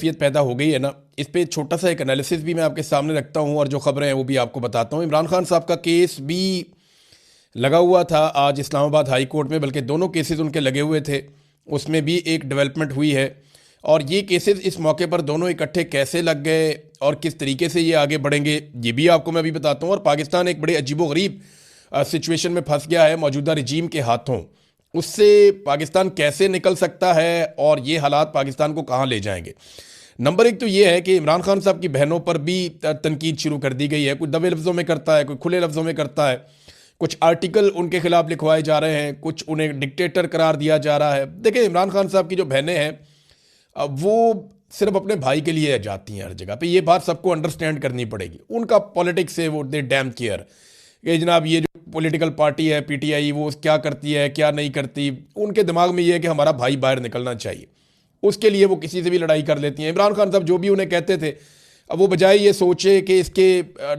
कैफियत पैदा हो गई है ना, इस पे छोटा सा एक एनालिसिस भी मैं आपके सामने रखता हूँ और जो खबरें हैं वो भी आपको बताता हूँ। इमरान खान साहब का केस भी लगा हुआ था आज इस्लामाबाद हाई कोर्ट में, बल्कि दोनों केसेस उनके लगे हुए थे। उसमें भी एक डेवलपमेंट हुई है और ये केसेस इस मौके पर दोनों इकट्ठे कैसे लग गए और किस तरीके से ये आगे बढ़ेंगे ये भी आपको मैं अभी बताता हूँ। और पाकिस्तान एक बड़े अजीबोगरीब सिचुएशन में फंस गया है मौजूदा रजीम के हाथों। उससे पाकिस्तान कैसे निकल सकता है और ये हालात पाकिस्तान को कहाँ ले जाएंगे। नंबर एक तो ये है कि इमरान खान साहब की बहनों पर भी तनकीद शुरू कर दी गई है। कोई दबे लफ्ज़ों में करता है, कोई खुले लफ्ज़ों में करता है। कुछ आर्टिकल उनके खिलाफ लिखवाए जा रहे हैं, कुछ उन्हें डिक्टेटर करार दिया जा रहा है। देखिए, इमरान खान साहब की जो बहनें हैं वो सिर्फ अपने भाई के लिए जाती हैं हर जगह पे। ये बात सबको अंडरस्टैंड करनी पड़ेगी। उनका पॉलिटिक्स से वो दे डैम केयर कि जनाब ये जो पॉलिटिकल पार्टी है पीटीआई वो क्या करती है क्या नहीं करती। उनके दिमाग में ये है कि हमारा भाई बाहर निकलना चाहिए, उसके लिए वो किसी से भी लड़ाई कर लेती हैं। इमरान खान साहब जो भी उन्हें कहते थे, अब वो बजाय ये सोचे कि इसके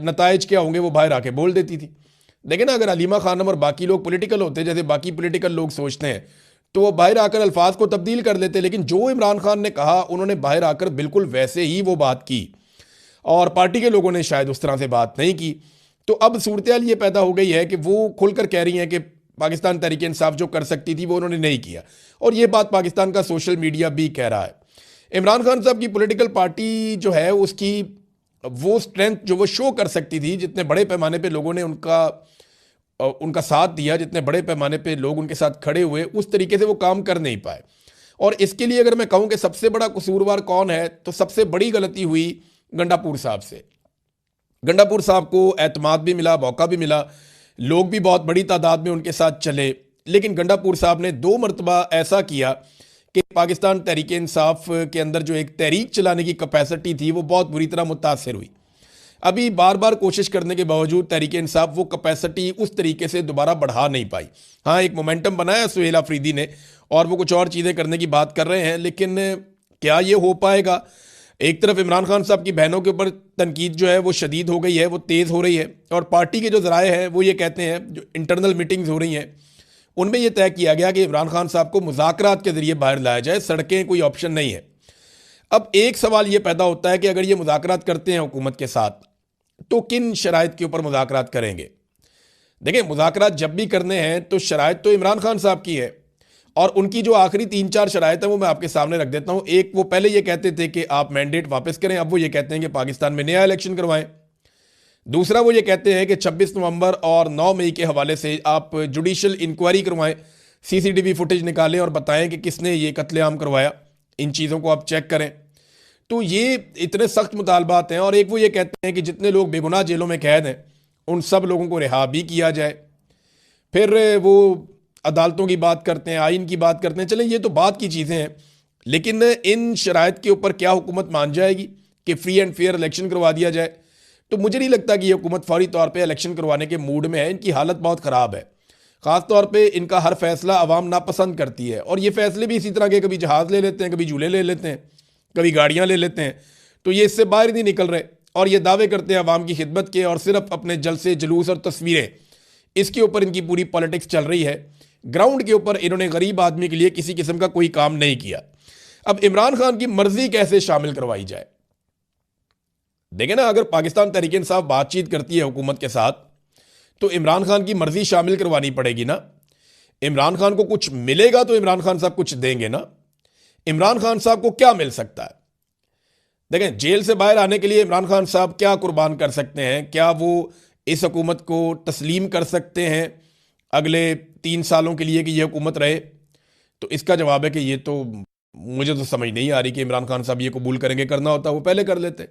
नताइज क्या होंगे, वो बाहर आके बोल देती थी। देखिए ना, अगर अलीमा खानम और बाकी लोग पॉलिटिकल होते जैसे बाकी पॉलिटिकल लोग सोचते हैं तो वो बाहर आकर अल्फाज को तब्दील कर लेते। लेकिन जो इमरान खान ने कहा उन्होंने बाहर आकर बिल्कुल वैसे ही वो बात की और पार्टी के लोगों ने शायद उस तरह से बात नहीं की। तो अब सूरत ये पैदा हो गई है कि वो खुलकर कह रही हैं कि पाकिस्तान तहरीक इंसाफ जो कर सकती थी वो उन्होंने नहीं किया, और ये बात पाकिस्तान का सोशल मीडिया भी कह रहा है। इमरान खान साहब की पॉलिटिकल पार्टी जो है उसकी वो स्ट्रेंथ जो वो शो कर सकती थी, जितने बड़े पैमाने पे लोगों ने उनका साथ दिया, जितने बड़े पैमाने पे लोग उनके साथ खड़े हुए, उस तरीके से वो काम कर नहीं पाए। और इसके लिए अगर मैं कहूँ कि सबसे बड़ा कसूरवार कौन है, तो सबसे बड़ी गलती हुई गंडापुर साहब से। गंडापुर साहब को एतमाद भी मिला, मौका भी मिला, लोग भी बहुत बड़ी तादाद में उनके साथ चले। लेकिन गंडापुर साहब ने 2 मरतबा ऐसा किया कि पाकिस्तान तहरीक इंसाफ के अंदर जो एक तहरीक चलाने की कैपेसिटी थी वो बहुत बुरी तरह मुतासर हुई। अभी बार बार कोशिश करने के बावजूद तहरीक इंसाफ वो कैपेसिटी उस तरीके से दोबारा बढ़ा नहीं पाई। हाँ, एक मोमेंटम बनाया सुहेल अफरीदी ने और वो कुछ और चीज़ें करने की बात कर रहे हैं, लेकिन क्या ये हो पाएगा। एक तरफ इमरान खान साहब की बहनों के ऊपर तनकीद जो है वो शदीद हो गई है, वो तेज़ हो रही है, और पार्टी के जो ज़राए हैं वो ये कहते हैं, जो इंटरनल मीटिंग्स हो रही हैं उनमें ये तय किया गया कि इमरान खान साहब को मुज़ाकरात के ज़रिए बाहर लाया जाए, सड़कें कोई ऑप्शन नहीं है। अब एक सवाल ये पैदा होता है कि अगर ये मुज़ाकरात करते हैं हुकूमत के साथ तो किन शराइत के ऊपर मुज़ाकरात करेंगे। देखिए, मुज़ाकरात जब भी करने हैं तो शराइत तो इमरान खान साहब की है, और उनकी जो आखिरी 3-4 शराइत है वो मैं आपके सामने रख देता हूँ। एक, वो पहले ये कहते थे कि आप मैंडेट वापस करें, अब वो ये कहते हैं कि पाकिस्तान में नया इलेक्शन करवाएं। दूसरा, वो ये कहते हैं कि 26 नवंबर और 9 मई के हवाले से आप जुडिशल इंक्वायरी करवाएं, सीसीटीवी फुटेज निकालें और बताएं कि किसने ये कत्लेआम करवाया। इन चीज़ों को आप चेक करें। तो ये इतने सख्त मुतालबात हैं। और एक वो ये कहते हैं कि जितने लोग बेगुनाह जेलों में कैद हैं उन सब लोगों को रिहा भी किया जाए। फिर वो अदालतों की बात करते हैं, आइन की बात करते हैं। चलें, ये तो बात की चीज़ें हैं, लेकिन इन शराइत के ऊपर क्या हुकूमत मान जाएगी कि फ्री एंड फेयर इलेक्शन करवा दिया जाए? तो मुझे नहीं लगता कि ये हुकूमत फौरी तौर पे इलेक्शन करवाने के मूड में है। इनकी हालत बहुत ख़राब है। ख़ास तौर पे इनका हर फैसला आवाम नापसंद करती है, और ये फैसले भी इसी तरह के, कभी जहाज़ ले लेते हैं, कभी झूले ले लेते हैं, कभी गाड़ियाँ ले लेते हैं। तो ये इससे बाहर नहीं निकल रहे, और ये दावे करते हैं आवाम की खिदमत के, और सिर्फ अपने जलसे जुलूस और तस्वीरें, इसके ऊपर इनकी पूरी पॉलिटिक्स चल रही है। ग्राउंड के ऊपर इन्होंने गरीब आदमी के लिए किसी किस्म का कोई काम नहीं किया। अब इमरान खान की मर्जी कैसे शामिल करवाई जाए? देखें ना, अगर पाकिस्तान तहरीक इंसाफ बातचीत करती है हुकूमत के साथ तो इमरान खान की मर्जी शामिल करवानी पड़ेगी ना। इमरान खान को कुछ मिलेगा तो इमरान खान साहब कुछ देंगे ना। इमरान खान साहब को क्या मिल सकता है? देखें, जेल से बाहर आने के लिए इमरान खान साहब क्या कुर्बान कर सकते हैं? क्या वो इस हुकूमत को तस्लीम कर सकते हैं अगले 3 सालों के लिए कि यह हुकूमत रहे? तो इसका जवाब है कि ये तो मुझे तो समझ नहीं आ रही कि इमरान खान साहब ये कबूल करेंगे। करना होता वो पहले कर लेते।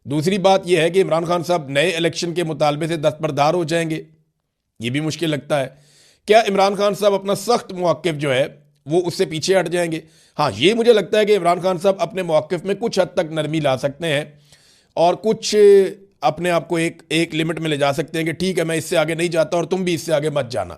दूसरी बात यह है कि इमरान खान साहब नए इलेक्शन के मुतालबे से दस्तबरदार हो जाएंगे, ये भी मुश्किल लगता है। क्या इमरान खान साहब अपना सख्त मौक़िफ़ जो है वो उससे पीछे हट जाएंगे? हाँ, ये मुझे लगता है कि इमरान खान साहब अपने मौक़िफ़ में कुछ हद तक नरमी ला सकते हैं और कुछ अपने आप को एक लिमिट में ले जा सकते हैं कि ठीक है, मैं इससे आगे नहीं जाता और तुम भी इससे आगे मत जाना।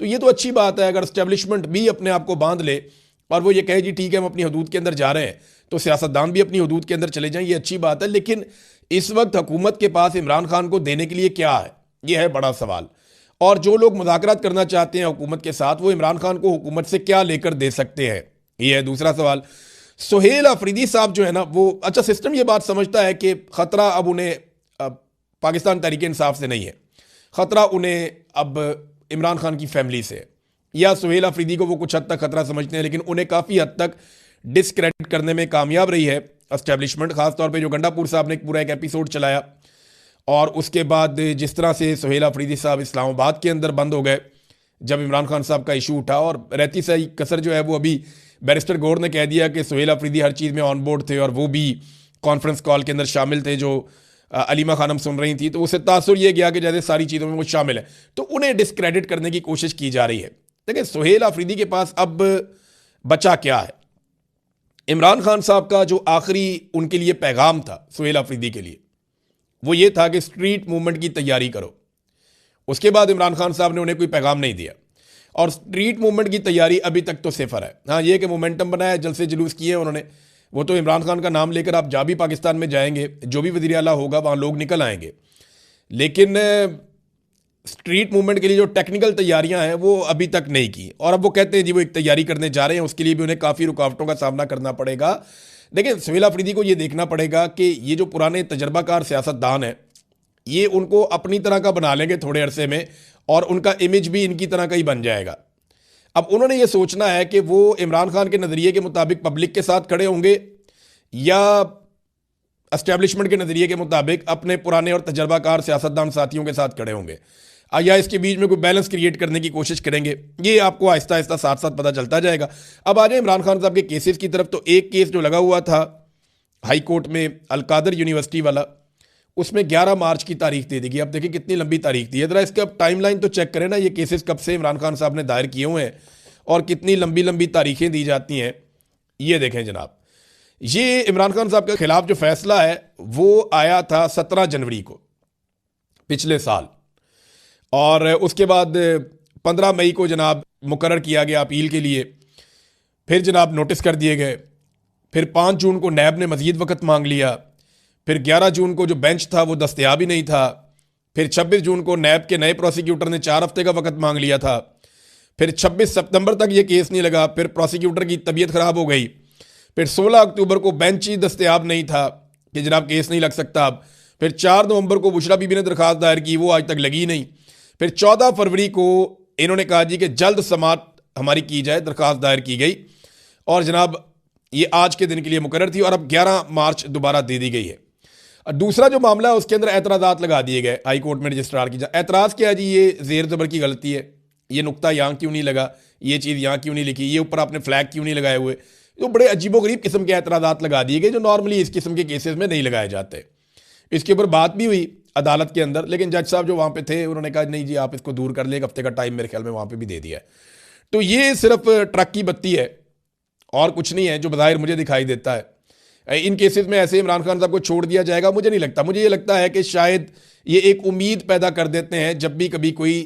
तो ये तो अच्छी बात है। अगर इस्टेब्लिशमेंट भी अपने आप को बांध ले और वो ये कहे जी ठीक है हम अपनी हदूद के अंदर जा रहे हैं, तो सियासतदान भी अपनी हदूद के अंदर चले जाएं, ये अच्छी बात है। लेकिन इस वक्त हुकूमत के पास इमरान खान को देने के लिए क्या है, ये है बड़ा सवाल। और जो लोग मुज़ाकरात करना चाहते हैं हुकूमत के साथ, वो इमरान खान को हुकूमत से क्या लेकर दे सकते हैं, ये है दूसरा सवाल। सुहेल अफरीदी साहब जो है ना, वो अच्छा सिस्टम ये बात समझता है कि ख़तरा अब उन्हें पाकिस्तान तहरीक इंसाफ से नहीं है, ख़तरा उन्हें अब इमरान खान की फैमिली से है। या सुहेल अफरीदी को वो कुछ हद तक खतरा समझते हैं, लेकिन उन्हें काफ़ी हद तक डिसक्रेडिट करने में कामयाब रही है एस्टेब्लिशमेंट, खासतौर पे जो गंडापुर साहब ने पूरा एक एपिसोड चलाया, और उसके बाद जिस तरह से सुहेल अफरीदी साहब इस्लामाबाद के अंदर बंद हो गए जब इमरान खान साहब का इशू उठा, और रहती सही कसर जो है वो अभी बैरिस्टर गौर ने कह दिया कि सुहेल अफरीदी हर चीज़ में ऑन बोर्ड थे और वो भी कॉन्फ्रेंस कॉल के अंदर शामिल थे जो अलीमा खानम सुन रही थी, तो उसे तासुर ये गया कि जैसे सारी चीज़ों में वो शामिल है, तो उन्हें डिसक्रेडिट करने की कोशिश की जा रही है। देखिए सुहेल अफरीदी के पास अब बचा क्या है? इमरान खान साहब का जो आखिरी उनके लिए पैगाम था सुहेल अफरीदी के लिए, वो ये था कि स्ट्रीट मूवमेंट की तैयारी करो। उसके बाद इमरान खान साहब ने उन्हें कोई पैगाम नहीं दिया, और स्ट्रीट मूवमेंट की तैयारी अभी तक तो सिफर है। हाँ, ये कि मोमेंटम बनाया, जलसे जुलूस किए उन्होंने, वो तो इमरान खान का नाम लेकर आप जहाँ भी पाकिस्तान में जाएंगे, जो भी वज़ीर आला होगा वहाँ लोग निकल आएंगे, लेकिन स्ट्रीट मूवमेंट के लिए जो टेक्निकल तैयारियां हैं वो अभी तक नहीं की। और अब वो कहते हैं जी वो एक तैयारी करने जा रहे हैं, उसके लिए भी उन्हें काफ़ी रुकावटों का सामना करना पड़ेगा। देखिए सुहेल अफरीदी को ये देखना पड़ेगा कि ये जो पुराने तजर्बाकार सियासतदान हैं, ये उनको अपनी तरह का बना लेंगे थोड़े अरसे में, और उनका इमेज भी इनकी तरह का ही बन जाएगा। अब उन्होंने ये सोचना है कि वो इमरान खान के नज़रिए के मुताबिक पब्लिक के साथ खड़े होंगे या एस्टेब्लिशमेंट के नज़रिए के मुताबिक अपने पुराने और तजर्बाकार सियासतदान साथियों के साथ खड़े होंगे, या इसके बीच में कोई बैलेंस क्रिएट करने की कोशिश करेंगे। ये आपको आहिस्ता आहिस्ता साथ साथ पता चलता जाएगा। अब आ जाए इमरान खान साहब के केसेस की तरफ, तो एक केस जो लगा हुआ था हाई कोर्ट में अलकादर यूनिवर्सिटी वाला, उसमें 11 मार्च की तारीख दे दी गई। अब देखिए कितनी लंबी तारीख दी है, ज़रा इसका टाइमलाइन तो चेक करें ना, ये केसेस कब से इमरान खान साहब ने दायर किए हुए हैं और कितनी लंबी लंबी तारीखें दी जाती हैं। ये देखें जनाब, ये इमरान खान साहब के खिलाफ जो फैसला है वो आया था 17 जनवरी को पिछले साल, और उसके बाद 15 मई को जनाब मुकर्रर किया गया अपील के लिए, फिर जनाब नोटिस कर दिए गए, फिर 5 जून को नैब ने मज़ीद वक़्त मांग लिया, फिर 11 जून को जो बेंच था वो दस्तयाब ही नहीं था, फिर 26 जून को नैब के नए प्रोसिक्यूटर ने 4 हफ्ते का वक़्त मांग लिया था, फिर 26 सितंबर तक ये केस नहीं लगा, फिर प्रोसिक्यूटर की तबीयत ख़राब हो गई, फिर 16 अक्टूबर को बेंच ही दस्तयाब नहीं था कि जनाब केस नहीं लग सकता अब, फिर 4 नवंबर को बुशरा बीबी ने दरख्वास्त दायर की, वो आज तक लगी नहीं, फिर 14 फरवरी को इन्होंने कहा जी कि जल्द समात हमारी की जाए, दरख्वास्त दायर की गई, और जनाब ये आज के दिन के लिए मुकर्रर थी, और अब 11 मार्च दोबारा दे दी गई है। और दूसरा जो मामला है उसके अंदर एतराज़ात लगा दिए गए हाई कोर्ट में रजिस्ट्रार की। एतराज़ क्या है जी, ये ज़ेर ज़बर की गलती है, ये नुक्ता यहाँ क्यों नहीं लगा, ये चीज़ यहाँ क्यों नहीं लिखी, ये ऊपर आपने फ्लैग क्यों नहीं लगाए हुए, तो बड़े अजीबोगरीब किस्म के एतराज़ात लगा दिए गए जो नॉर्मली इस किस्म के केसेस में नहीं लगाए जाते। इसके ऊपर बात भी हुई अदालत के अंदर, लेकिन जज साहब जो वहाँ पे थे उन्होंने कहा नहीं जी आप इसको दूर कर ले, एक हफ्ते का टाइम मेरे ख्याल में वहाँ पे भी दे दिया है। तो ये सिर्फ ट्रक की बत्ती है और कुछ नहीं है जो बज़ाहिर मुझे दिखाई देता है। इन केसेस में ऐसे इमरान खान साहब को छोड़ दिया जाएगा, मुझे नहीं लगता। मुझे ये लगता है कि शायद ये एक उम्मीद पैदा कर देते हैं, जब भी कभी कोई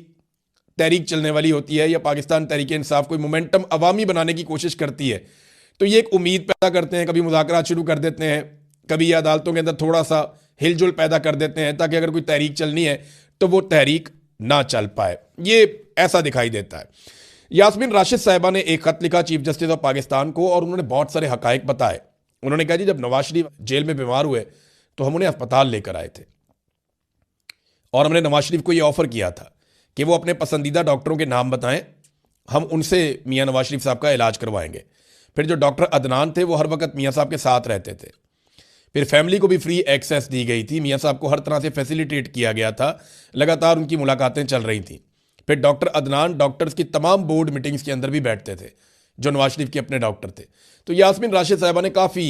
तहरीक चलने वाली होती है या पाकिस्तान तहरीक इंसाफ कोई मोमेंटम अवामी बनाने की कोशिश करती है, तो ये एक उम्मीद पैदा करते हैं, कभी मुज़ाकरात शुरू कर देते हैं, कभी ये अदालतों के अंदर थोड़ा सा हिलजुल पैदा कर देते हैं ताकि अगर कोई तहरीक चलनी है तो वो तहरीक ना चल पाए। ये ऐसा दिखाई देता है। यास्मीन राशिद साहिबा ने एक खत लिखा चीफ जस्टिस ऑफ पाकिस्तान को, और उन्होंने बहुत सारे हकायक बताए। उन्होंने कहा जी जब नवाज शरीफ जेल में बीमार हुए तो हम उन्हें अस्पताल लेकर आए थे, और हमने नवाज शरीफ को यह ऑफर किया था कि वो अपने पसंदीदा डॉक्टरों के नाम बताएं, हम उनसे मियाँ नवाज शरीफ साहब का इलाज करवाएंगे। फिर जो डॉक्टर अदनान थे वो हर वक्त मियाँ साहब के साथ रहते थे। फिर फैमिली को भी फ्री एक्सेस दी गई थी, मियाँ साहब को हर तरह से फैसिलिटेट किया गया था, लगातार उनकी मुलाकातें चल रही थी। फिर डॉक्टर अदनान डॉक्टर्स की तमाम बोर्ड मीटिंग्स के अंदर भी बैठते थे जो नवाज शरीफ के अपने डॉक्टर थे। तो यास्मीन राशिद साहिबा ने काफ़ी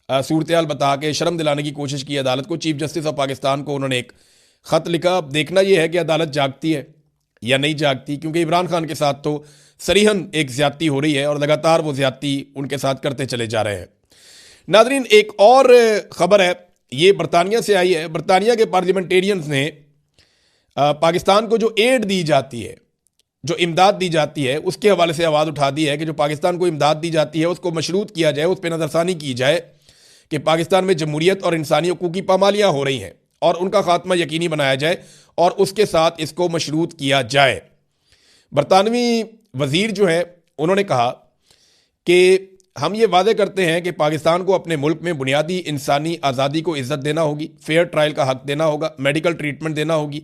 सूरत हाल बता के शर्म दिलाने की कोशिश की अदालत को। चीफ जस्टिस ऑफ पाकिस्तान को उन्होंने एक ख़त लिखा। अब देखना यह है कि अदालत जागती है या नहीं जागती, क्योंकि इमरान खान के साथ तो सरीहन एक ज़्यादती हो रही है और लगातार वो ज़्यादती उनके साथ करते चले जा रहे हैं। नाजरीन, एक और ख़बर है, ये बरतानिया से आई है। बरतानिया के पार्लियामेंटेरियंस ने पाकिस्तान को जो एड दी जाती है, जो इमदाद दी जाती है, उसके हवाले से आवाज़ उठा दी है कि जो पाकिस्तान को इमदाद दी जाती है उसको मशरूत किया जाए, उस पर नज़रसानी की जाए कि पाकिस्तान में जमहूरियत और इंसानी हकूक़ की पामालियाँ हो रही हैं और उनका खात्मा यकीनी बनाया जाए, और उसके साथ इसको मशरूत किया जाए। बरतानवी वज़ीर जो है उन्होंने कहा कि हम ये वादे करते हैं कि पाकिस्तान को अपने मुल्क में बुनियादी इंसानी आज़ादी को इज्जत देना होगी, फेयर ट्रायल का हक देना होगा, मेडिकल ट्रीटमेंट देना होगी,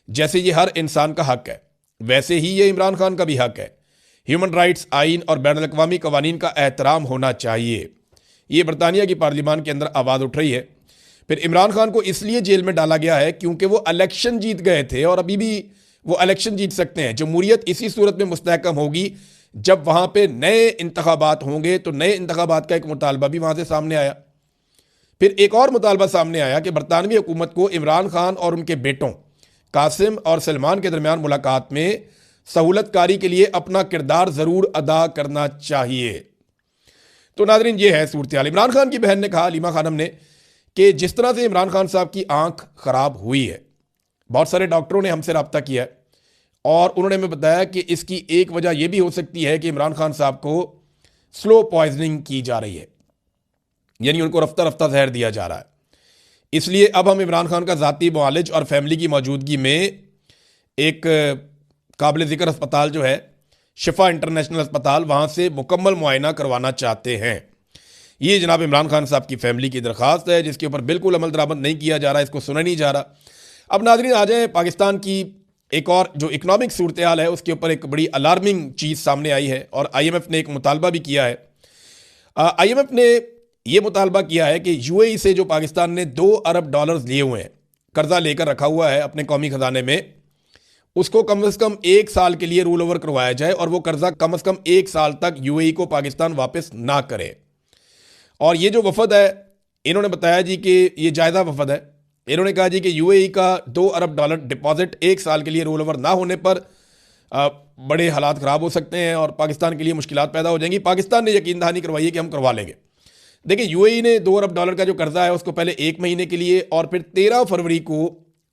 जैसे ये हर इंसान का हक है वैसे ही ये इमरान खान का भी हक है। ह्यूमन राइट्स आइन और बैन अल-अक़वामी कवानीन का एहतराम होना चाहिए। ये बरतानिया की पार्लियामान के अंदर आवाज़ उठ रही है। फिर इमरान खान को इसलिए जेल में डाला गया है क्योंकि वो इलेक्शन जीत गए थे और अभी भी वो इलेक्शन जीत सकते हैं। जमहूरियत इसी सूरत में मुस्तहकम होगी जब वहाँ पे नए इंतखाबात होंगे। तो नए इंतखाबात का एक मुतालबा भी वहाँ से सामने आया। फिर एक और मुतालबा सामने आया कि बरतानवी हुकूमत को इमरान खान और उनके बेटों कासिम और सलमान के दरमियान मुलाकात में सहूलतकारी के लिए अपना किरदार ज़रूर अदा करना चाहिए। तो नाज़रीन, ये है सूरत हाल। इमरान खान की बहन ने कहा, हलीमा खानम ने, कि जिस तरह से इमरान खान साहब की आंख ख़राब हुई है, बहुत सारे डॉक्टरों ने हमसे रब्ता किया है और उन्होंने हमें बताया कि इसकी एक वजह यह भी हो सकती है कि इमरान खान साहब को स्लो पॉइजनिंग की जा रही है, यानी उनको रफ्ता रफ्ता जहर दिया जा रहा है। इसलिए अब हम इमरान खान का ज़ाती मुआलिज और फैमिली की मौजूदगी में एक काबिल ज़िक्र अस्पताल जो है शिफा इंटरनेशनल अस्पताल, वहाँ से मुकम्मल मुआयना करवाना चाहते हैं। ये जनाब इमरान खान साहब की फैमिली की दरख्वास्त है जिसके ऊपर बिल्कुल अमल दरामद नहीं किया जा रहा, इसको सुना नहीं जा रहा। अब नाज़रीन आ जाए पाकिस्तान की एक और जो इकनॉमिक सूरत हाल है उसके ऊपर एक बड़ी अलार्मिंग चीज़ सामने आई है और IMF ने एक मुतालबा भी किया है। IMF ने यह मुतालबा किया है कि UAE से जो पाकिस्तान ने $2 अरब लिए हुए हैं, कर्जा लेकर रखा हुआ है अपने कौमी खजाने में, उसको कम से कम 1 साल के लिए रोल ओवर करवाया जाए और वो कर्जा कम से कम 1 साल तक UAE को पाकिस्तान वापस ना करे। और ये जो वफद है, इन्होंने बताया जी कि ये जायज़ा वफद है। इन्होंने कहा जी कि UAE का $2 अरब डिपॉजिट 1 साल के लिए रोल ओवर ना होने पर बड़े हालात ख़राब हो सकते हैं और पाकिस्तान के लिए मुश्किलात पैदा हो जाएंगी। पाकिस्तान ने यकीन दहानी करवाई है कि हम करवा लेंगे। देखिए, UAE ने $2 अरब का जो कर्जा है उसको पहले 1 महीने के लिए और फिर 13 फरवरी को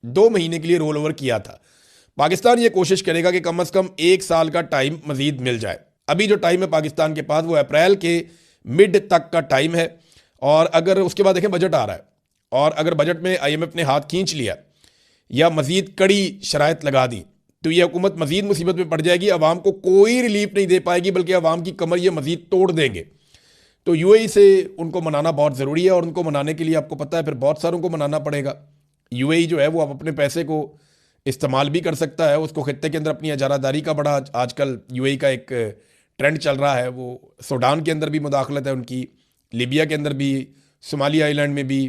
2 महीने के लिए रोल ओवर किया था। पाकिस्तान ये कोशिश करेगा कि कम से कम 1 साल का टाइम मजीद मिल जाए। अभी जो टाइम है पाकिस्तान के पास वो अप्रैल के मिड तक का टाइम है और अगर उसके बाद देखें बजट आ रहा है और अगर बजट में IMF ने हाथ खींच लिया या मजीद कड़ी शराइत लगा दी तो ये हुकूमत मजीद मुसीबत में पड़ जाएगी। अवाम को कोई रिलीफ नहीं दे पाएगी बल्कि अवाम की कमर ये मजीद तोड़ देंगे। तो UAE से उनको मनाना बहुत ज़रूरी है और उनको मनाने के लिए आपको पता है फिर बहुत सारों को मनाना पड़ेगा। UAE जो है वो अपने पैसे को इस्तेमाल भी कर सकता है, उसको खित्ते के अंदर अपनी अजारादारी का बड़ा आजकल UAE का एक ट्रेंड चल रहा है। वो सूडान के अंदर भी मुदाखलत है उनकी, लीबिया के अंदर भी, सोमाली आइलैंड में भी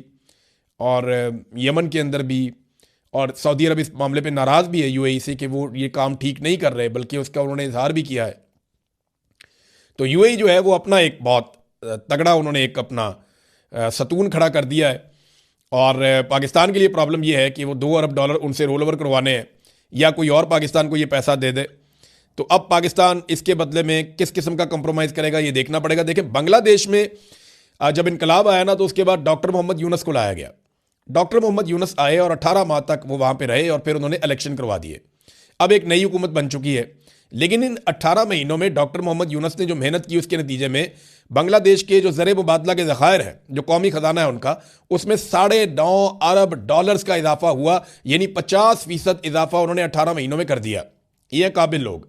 और यमन के अंदर भी, और सऊदी अरब इस मामले पे नाराज़ भी है UAE से कि वो ये काम ठीक नहीं कर रहे, बल्कि उसका उन्होंने इजहार भी किया है। तो UAE जो है वो अपना एक बहुत तगड़ा उन्होंने एक अपना सतून खड़ा कर दिया है और पाकिस्तान के लिए प्रॉब्लम ये है कि वो $2 अरब उनसे रोल ओवर करवाने हैं या कोई और पाकिस्तान को ये पैसा दे दे। तो अब पाकिस्तान इसके बदले में किस किस्म का कंप्रोमाइज़ करेगा ये देखना पड़ेगा। देखिए, बांग्लादेश में जब इनकलाब आया ना तो उसके बाद डॉक्टर मोहम्मद यूनुस को लाया गया। डॉक्टर मोहम्मद यूनुस आए और 18 माह तक वो वहाँ पे रहे और फिर उन्होंने इलेक्शन करवा दिए। अब एक नई हुकूमत बन चुकी है, लेकिन इन 18 महीनों में डॉक्टर मोहम्मद यूनुस ने जो मेहनत की उसके नतीजे में बांग्लादेश के जो ज़र मुबादला के ज़खायर हैं, जो कौमी ख़जाना है उनका, उसमें $9.5 अरब का इजाफा हुआ, यानी 50% इजाफा उन्होंने 18 महीनों में कर दिया। ये काबिल लोग।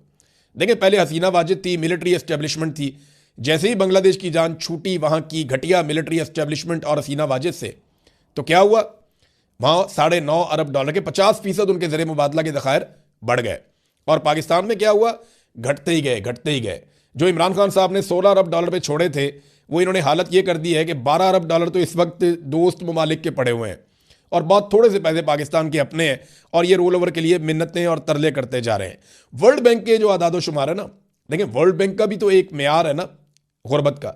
देखिए, पहले हसीना वाजिद थी, मिलिट्री एस्टेब्लिशमेंट थी। जैसे ही बांग्लादेश की जान छूटी वहाँ की घटिया मिलिट्री एस्टेब्लिशमेंट और हसीना वाजिद से, तो क्या हुआ, वहाँ $9.5 अरब के 50% उनके ज़र मुबादला के ज़खायर बढ़ गए। और पाकिस्तान में क्या हुआ, घटते ही गए, घटते ही गए। जो इमरान खान साहब ने $16 अरब पे छोड़े थे वो इन्होंने हालत ये कर दी है कि $12 अरब तो इस वक्त दोस्त ममालिक के पड़े हुए हैं और बहुत थोड़े से पैसे पाकिस्तान के अपने हैं और ये रोल ओवर के लिए मिन्नतें और तरले करते जा रहे हैं। वर्ल्ड बैंक के जो आदादो शुमार है ना, देखिए वर्ल्ड बैंक का भी तो एक मेयार है ना गुरबत का।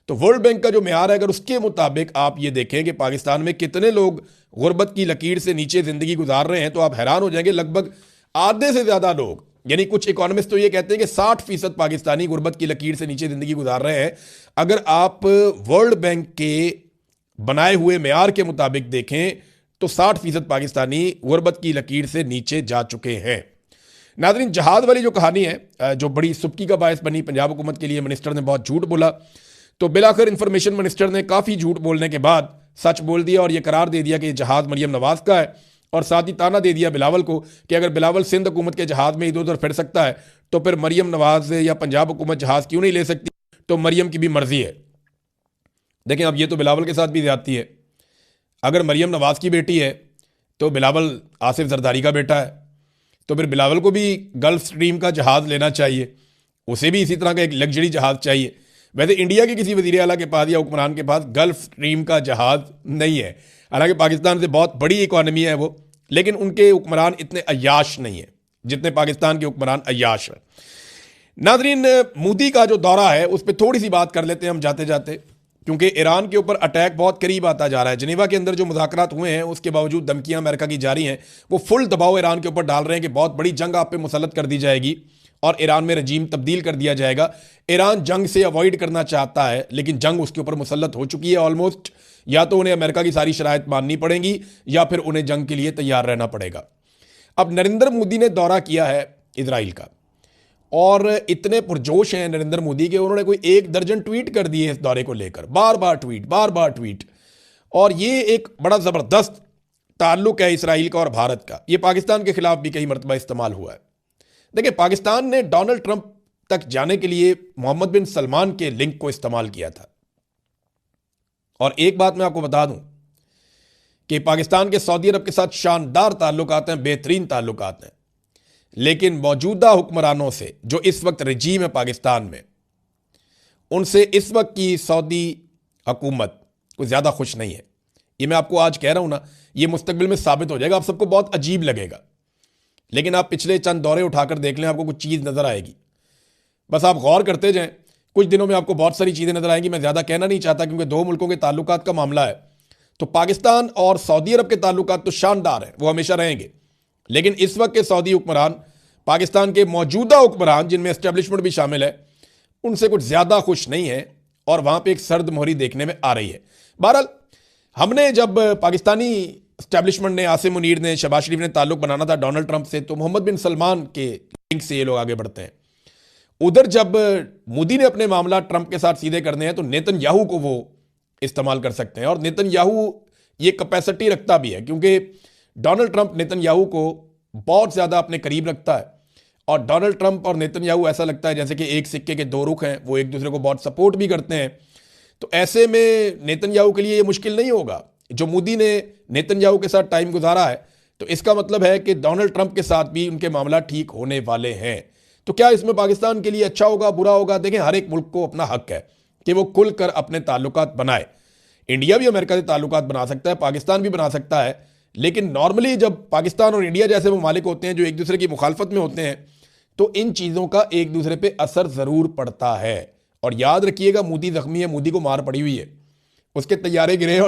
तो वर्ल्ड बैंक का जो मेयार है, अगर उसके मुताबिक आप ये देखें कि पाकिस्तान में कितने लोग गुरबत की लकीर से नीचे ज़िंदगी गुजार रहे हैं, तो आप हैरान हो जाएंगे। लगभग आधे से ज़्यादा लोग, यानी कुछ इकोनॉमिस्ट तो ये कहते हैं कि 60% पाकिस्तानी गुरबत की लकीर से नीचे ज़िंदगी गुजार रहे हैं। अगर आप वर्ल्ड बैंक के बनाए हुए मेयार के मुताबिक देखें तो 60% पाकिस्तानी गुरबत की लकीर से नीचे जा चुके हैं। नाज़रीन, जहाज़ वाली जो कहानी है जो बड़ी सुबकी का बायस बनी पंजाब हुकूमत के लिए, मिनिस्टर ने बहुत झूठ बोला, तो बिलाखिर इंफॉर्मेशन मिनिस्टर ने काफ़ी झूठ बोलने के बाद सच बोल दिया और यह करार दे दिया कि जहाज़ मरियम नवाज का है और साथ ही ताना दे दिया बिलावल को कि अगर बिलावल सिंध हुकूमत के जहाज़ में इधर उधर फिर सकता है तो फिर मरियम नवाज या पंजाब हुकूमत जहाज़ क्यों नहीं ले सकती। तो मरियम की भी मर्जी है। देखें, अब ये तो बिलावल के साथ भी ज्यादती है। अगर मरियम नवाज की बेटी है तो बिलावल आसिफ जरदारी का बेटा है, तो फिर बिलावल को भी गल्फ स्ट्रीम का जहाज़ लेना चाहिए, उसे भी इसी तरह का एक लग्जरी जहाज़ चाहिए। वैसे इंडिया के किसी वज़ीर आला के पास या हुक्मरान के पास गल्फ स्ट्रीम का जहाज़ नहीं है, हालांकि पाकिस्तान से बहुत बड़ी इकॉनमी है वो, लेकिन उनके हुक्मरान इतने अय्याश नहीं है जितने पाकिस्तान के हुक्मरान अय्याश हैं। नाजरीन, मोदी का जो दौरा है उस पर थोड़ी सी बात कर लेते हैं हम जाते जाते, क्योंकि ईरान के ऊपर अटैक बहुत करीब आता जा रहा है। जिनेवा के अंदर जो मुज़ाकरात हुए हैं उसके बावजूद धमकियां अमेरिका की जारी हैं। वो फुल दबाव ईरान के ऊपर डाल रहे हैं कि बहुत बड़ी जंग आप पे मुसल्लत कर दी जाएगी और ईरान में रजीम तब्दील कर दिया जाएगा। ईरान जंग से अवॉइड करना चाहता है, लेकिन जंग उसके ऊपर मुसल्लत हो चुकी है ऑलमोस्ट। या तो उन्हें अमेरिका की सारी शराइत माननी पड़ेंगी या फिर उन्हें जंग के लिए तैयार रहना पड़ेगा। अब नरेंद्र मोदी ने दौरा किया है इजराइल का, और इतने पुरजोश हैं नरेंद्र मोदी के, उन्होंने कोई 1 दर्जन ट्वीट कर दिए इस दौरे को लेकर, बार बार ट्वीट। और ये एक बड़ा ज़बरदस्त ताल्लुक है इसराइल का और भारत का। ये पाकिस्तान के खिलाफ भी कई मरतबा इस्तेमाल हुआ है। देखिए, पाकिस्तान ने डोनाल्ड ट्रंप तक जाने के लिए मोहम्मद बिन सलमान के लिंक को इस्तेमाल किया था। और एक बात मैं आपको बता दूं कि पाकिस्तान के सऊदी अरब के साथ शानदार ताल्लुकात हैं, बेहतरीन ताल्लुकात हैं, लेकिन मौजूदा हुक्मरानों से जो इस वक्त रजीम है पाकिस्तान में, उनसे इस वक्त की सऊदी हुकूमत कुछ ज़्यादा खुश नहीं है। ये मैं आपको आज कह रहा हूं ना, ये मुस्तकबिल में साबित हो जाएगा। आप सबको बहुत अजीब लगेगा, लेकिन आप पिछले चंद दौरे उठाकर देख लें, आपको कुछ चीज़ नज़र आएगी। बस आप गौर करते जाएं, कुछ दिनों में आपको बहुत सारी चीज़ें नज़र आएंगी। मैं ज़्यादा कहना नहीं चाहता क्योंकि 2 मुल्कों के ताल्लुकात का मामला है। तो पाकिस्तान और सऊदी अरब के ताल्लुकात तो शानदार हैं, वो हमेशा रहेंगे, लेकिन इस वक्त के सऊदी हुक्मरान, पाकिस्तान के मौजूदा हुक्मरान जिनमें एस्टेब्लिशमेंट भी शामिल है, उनसे कुछ ज़्यादा खुश नहीं है और वहाँ पे एक सर्द मोहरी देखने में आ रही है। बहरहाल, हमने जब पाकिस्तानी एस्टेब्लिशमेंट ने, आसिम मुनीर ने, शहबाज शरीफ ने ताल्लुक बनाना था डोनाल्ड ट्रंप से, तो मोहम्मद बिन सलमान के लिंक से ये लोग आगे बढ़ते हैं। उधर जब मोदी ने अपने मामला ट्रंप के साथ सीधे करने हैं तो नेतन्याहू को वो इस्तेमाल कर सकते हैं। और नेतन्याहू ये कैपेसिटी रखता भी है, क्योंकि डोनाल्ड ट्रंप नेतन्याहू को बहुत ज़्यादा अपने करीब रखता है, और डोनाल्ड ट्रंप और नेतन्याहू ऐसा लगता है जैसे कि एक सिक्के के 2 रुख हैं, वो एक दूसरे को बहुत सपोर्ट भी करते हैं। तो ऐसे में नेतन्याहू के लिए ये मुश्किल नहीं होगा। जो मोदी ने नेतन्याहू के साथ टाइम गुजारा है, तो इसका मतलब है कि डोनाल्ड ट्रंप के साथ भी उनके मामला ठीक होने वाले हैं। तो क्या इसमें पाकिस्तान के लिए अच्छा होगा, बुरा होगा? देखें, हर एक मुल्क को अपना हक है कि वो खुलकर अपने ताल्लुकात बनाए। इंडिया भी अमेरिका से ताल्लुकात बना सकता है, पाकिस्तान भी बना सकता है, लेकिन नॉर्मली जब पाकिस्तान और इंडिया जैसे ममालिक होते हैं जो एक दूसरे की मुखालफत में होते हैं, तो इन चीज़ों का एक दूसरे पे असर ज़रूर पड़ता है। और याद रखिएगा, मोदी जख्मी है, मोदी को मार पड़ी हुई है, उसके तैयारे गिरे हैं।